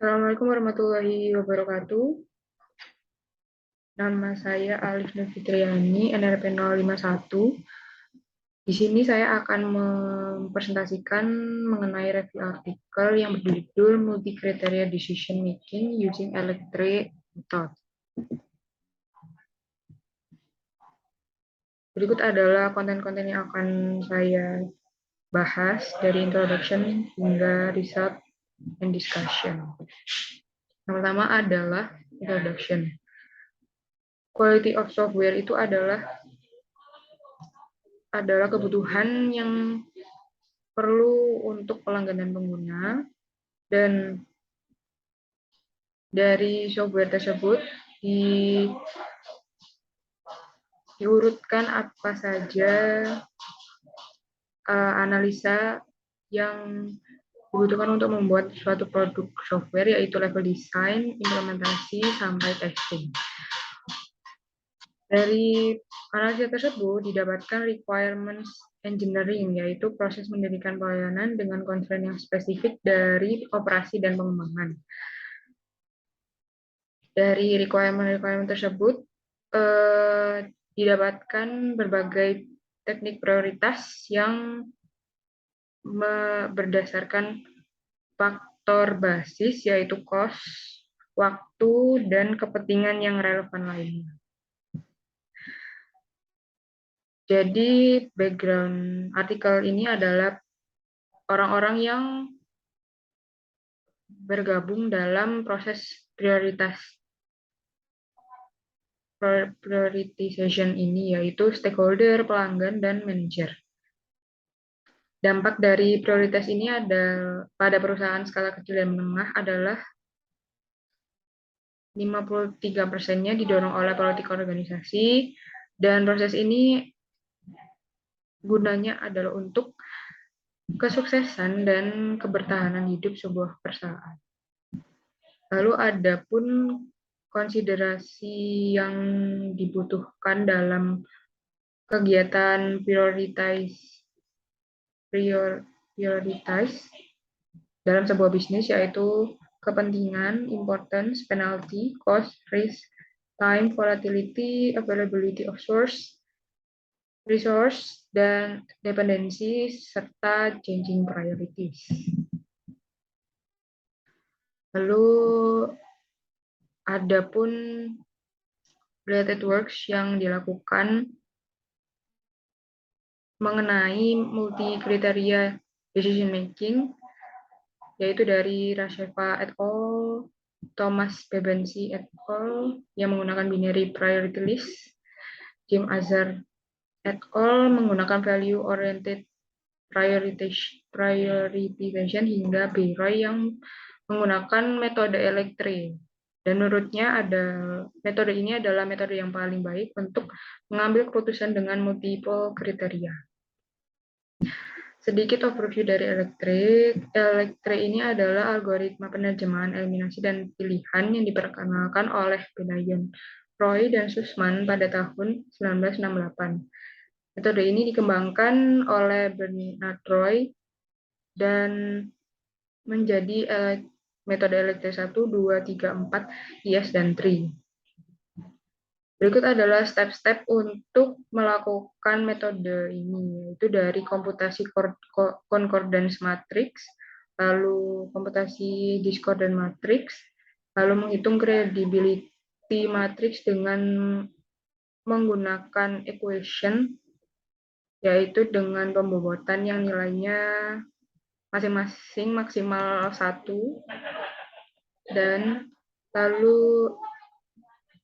Assalamualaikum warahmatullahi wabarakatuh. Nama saya Alif Nur Fitriani, NRP 051. Di sini saya akan mempresentasikan mengenai review artikel yang berjudul Multi-Criteria Decision Making Using Electric Method. Berikut adalah konten-konten yang akan saya bahas dari introduction hingga result and discussion. Yang pertama adalah introduction. Quality of software itu adalah kebutuhan yang perlu untuk pelangganan pengguna, dan dari software tersebut diurutkan apa saja analisa yang dibutuhkan untuk membuat suatu produk software, yaitu level design, implementasi, sampai testing. Dari analisa tersebut didapatkan requirements engineering, yaitu proses mendirikan pelayanan dengan constraint yang spesifik dari operasi dan pengembangan. Dari requirement tersebut didapatkan berbagai teknik prioritas yang berdasarkan faktor basis, yaitu cost, waktu, dan kepentingan yang relevan lainnya. Jadi background artikel ini adalah orang-orang yang bergabung dalam proses prioritization ini, yaitu stakeholder, pelanggan, dan manajer. Dampak dari prioritas ini pada perusahaan skala kecil dan menengah adalah 53%-nya didorong oleh politik organisasi, dan proses ini gunanya adalah untuk kesuksesan dan kebertahanan hidup sebuah perusahaan. Lalu ada pun konsiderasi yang dibutuhkan dalam kegiatan prioritize dalam sebuah bisnis, yaitu kepentingan, importance, penalty, cost, risk, time, volatility, availability of source, resource, dan dependency, serta changing priorities. Lalu ada pun related works yang dilakukan mengenai multi-kriteria decision making, yaitu dari Rasheva et al., Thomas Bebensi et al. Yang menggunakan binary priority list, Jim Azar et al. Menggunakan value oriented prioritization, hingga Beroy yang menggunakan metode Electre. Dan menurutnya metode ini adalah metode yang paling baik untuk mengambil keputusan dengan multiple kriteria. Sedikit overview dari Electre. Electre ini adalah algoritma penerjemahan, eliminasi, dan pilihan yang diperkenalkan oleh Benayan, Roy, dan Sussman pada tahun 1968. Metode ini dikembangkan oleh Bernard Roy dan menjadi metode Electre 1, 2, 3, 4, IS, dan TRI. Berikut adalah step-step untuk melakukan metode ini, yaitu dari komputasi concordance matrix, lalu komputasi discordant matrix, lalu menghitung credibility matrix dengan menggunakan equation, yaitu dengan pembobotan yang nilainya masing-masing maksimal 1, dan lalu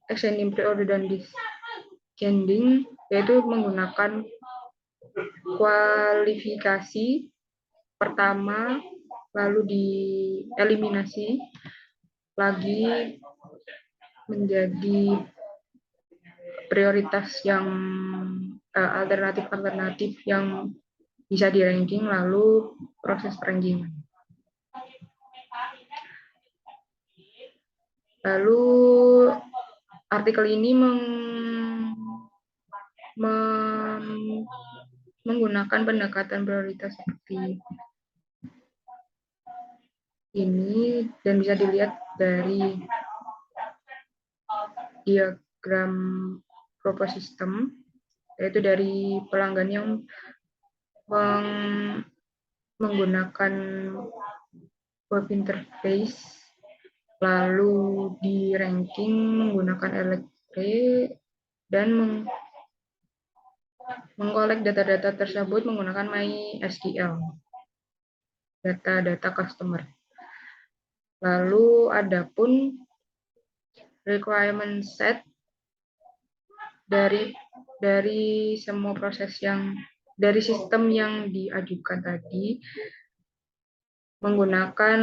ascending preorder dan descending, yaitu menggunakan kualifikasi pertama, lalu dieliminasi lagi menjadi prioritas yang alternatif yang bisa di ranking, lalu proses ranking. Lalu artikel ini menggunakan pendekatan prioritas seperti ini dan bisa dilihat dari diagram propose system, yaitu dari pelanggan yang menggunakan web interface lalu di ranking menggunakan Electre dan mengkolek data-data tersebut menggunakan MySQL, data-data customer. Lalu adapun requirement set dari semua proses yang dari sistem yang diajukan tadi menggunakan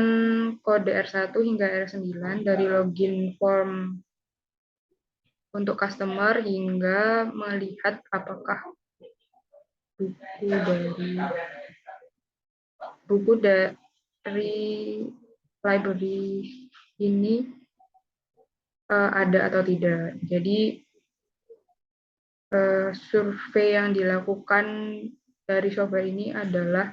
kode R1 hingga R9 dari login form untuk customer hingga melihat apakah buku dari library ini ada atau tidak. Jadi survei yang dilakukan dari software ini adalah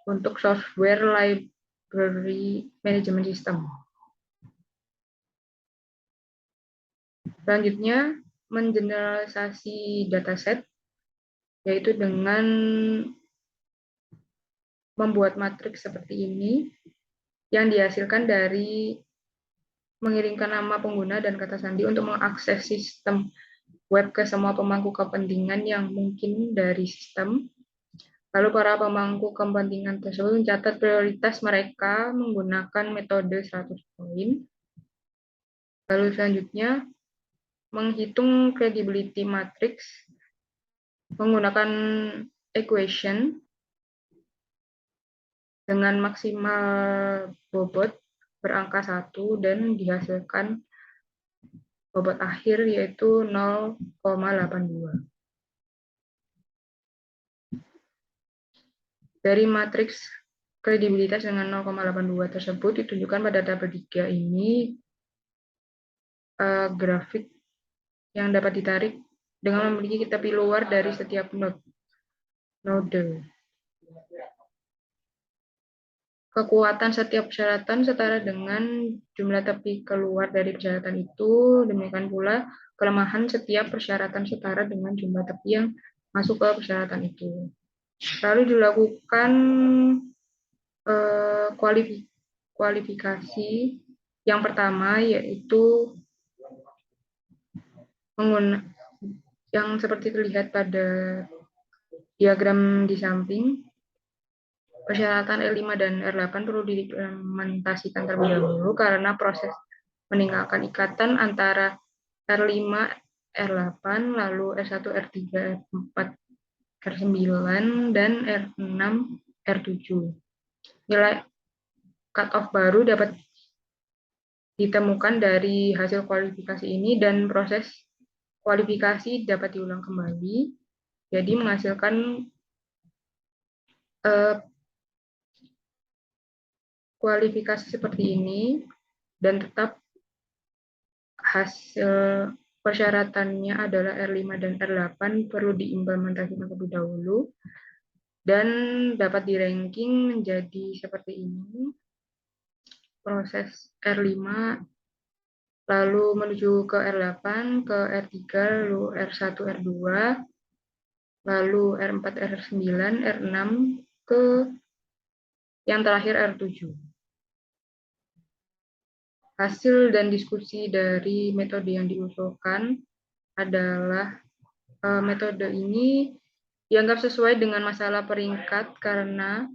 untuk software library management system. Selanjutnya, mengeneralisasi dataset, yaitu dengan membuat matriks seperti ini, yang dihasilkan dari mengirimkan nama pengguna dan kata sandi untuk mengakses sistem web ke semua pemangku kepentingan yang mungkin dari sistem. Lalu para pemangku kepentingan tersebut mencatat prioritas mereka menggunakan metode 100 poin. Lalu selanjutnya, menghitung credibility matrix menggunakan equation dengan maksimal bobot berangka 1 dan dihasilkan bobot akhir yaitu 0,82. Dari matriks kredibilitas dengan 0,82 tersebut ditunjukkan pada tabel 3 ini grafik yang dapat ditarik dengan memiliki tepi luar dari setiap node. Kekuatan setiap persyaratan setara dengan jumlah tepi keluar dari persyaratan itu. Demikian pula kelemahan setiap persyaratan setara dengan jumlah tepi yang masuk ke persyaratan itu. Lalu dilakukan kualifikasi yang pertama, yaitu yang seperti terlihat pada diagram di samping. Persyaratan R5 dan R8 perlu diimplementasikan terlebih dahulu karena proses meninggalkan ikatan antara R5, R8, lalu R1, R3, R4, R9, dan R6, R7. Nilai cut-off baru dapat ditemukan dari hasil kualifikasi ini dan proses kualifikasi dapat diulang kembali. Jadi menghasilkan kualifikasi seperti ini dan tetap hasil persyaratannya adalah R5 dan R8 perlu diimplementasikan terlebih dahulu dan dapat di-ranking menjadi seperti ini. Proses R5 lalu menuju ke R8, ke R3, lalu R1, R2, lalu R4, R9, R6, ke yang terakhir R7. Hasil dan diskusi dari metode yang diusulkan adalah metode ini dianggap sesuai dengan masalah peringkat karena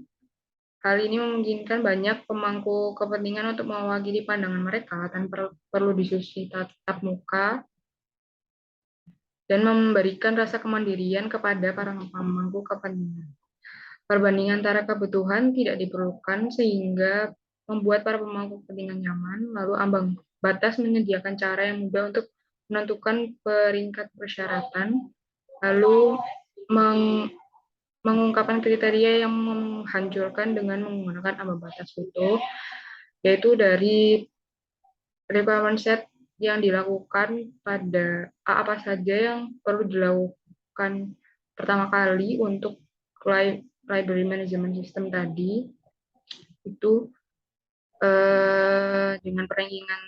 hal ini memungkinkan banyak pemangku kepentingan untuk mewakili pandangan mereka tanpa perlu diskusi tatap muka dan memberikan rasa kemandirian kepada para pemangku kepentingan. Perbandingan antara kebutuhan tidak diperlukan sehingga membuat para pemangku kepentingan nyaman, lalu ambang batas menyediakan cara yang mudah untuk menentukan peringkat persyaratan, lalu mengungkapkan kriteria yang menghancurkan dengan menggunakan ambang batas itu, yaitu dari requirement set yang dilakukan pada apa saja yang perlu dilakukan pertama kali untuk library management system tadi itu dengan perankingan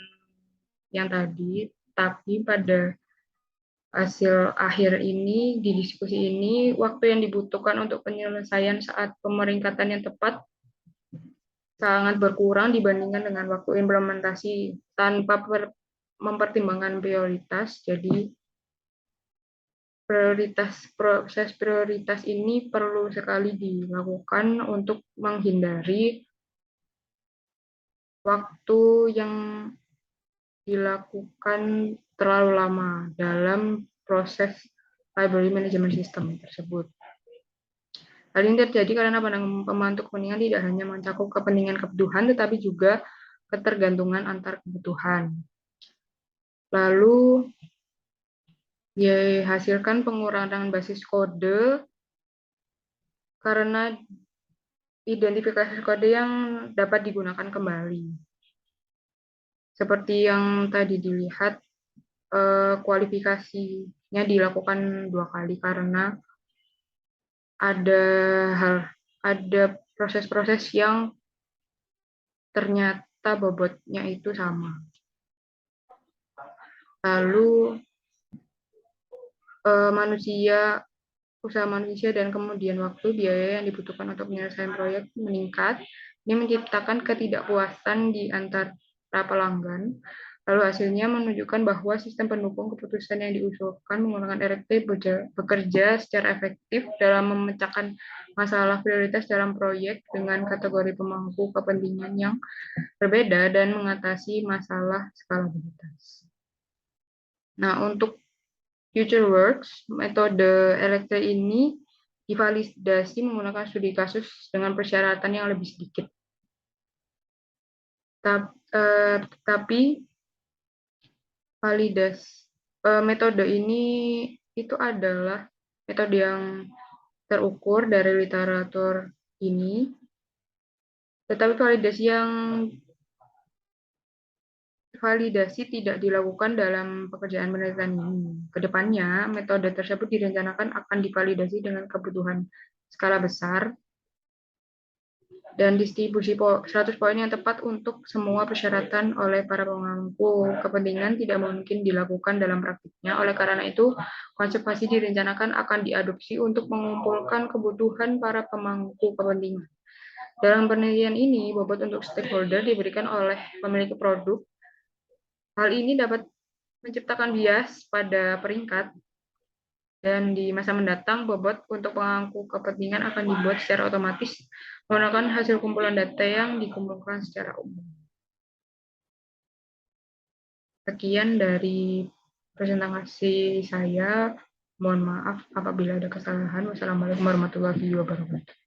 yang tadi, tapi pada hasil akhir ini, di diskusi ini, waktu yang dibutuhkan untuk penyelesaian saat pemeringkatan yang tepat sangat berkurang dibandingkan dengan waktu implementasi tanpa mempertimbangkan prioritas. Jadi, proses prioritas ini perlu sekali dilakukan untuk menghindari waktu yang dilakukan terlalu lama dalam proses library management system tersebut. Hal ini terjadi karena pemantau kepentingan tidak hanya mencakup kepentingan kebutuhan, tetapi juga ketergantungan antar kebutuhan. Lalu dihasilkan pengurangan basis kode karena identifikasi kode yang dapat digunakan kembali. Seperti yang tadi dilihat, kualifikasinya dilakukan 2 kali karena ada ada proses-proses yang ternyata bobotnya itu sama. Lalu usaha manusia dan kemudian waktu biaya yang dibutuhkan untuk menyelesaikan proyek meningkat. Ini menciptakan ketidakpuasan di antara pelanggan. Lalu hasilnya menunjukkan bahwa sistem pendukung keputusan yang diusulkan menggunakan RFP bekerja secara efektif dalam memecahkan masalah prioritas dalam proyek dengan kategori pemangku kepentingan yang berbeda dan mengatasi masalah skalabilitas. Nah, untuk Future Works, metode elektronik ini divalidasi menggunakan studi kasus dengan persyaratan yang lebih sedikit. Tetapi metode ini itu adalah metode yang terukur dari literatur ini, tetapi validasi tidak dilakukan dalam pekerjaan penelitian ini. Kedepannya, metode tersebut direncanakan akan divalidasi dengan kebutuhan skala besar dan distribusi 100 poin yang tepat untuk semua persyaratan oleh para pemangku kepentingan tidak mungkin dilakukan dalam praktiknya. Oleh karena itu, konservasi direncanakan akan diadopsi untuk mengumpulkan kebutuhan para pemangku kepentingan. Dalam penelitian ini, bobot untuk stakeholder diberikan oleh pemilik produk. Hal ini dapat menciptakan bias pada peringkat, dan di masa mendatang, bobot untuk pemangku kepentingan akan dibuat secara otomatis menggunakan hasil kumpulan data yang dikumpulkan secara umum. Sekian dari presentasi saya. Mohon maaf apabila ada kesalahan. Wassalamualaikum warahmatullahi wabarakatuh.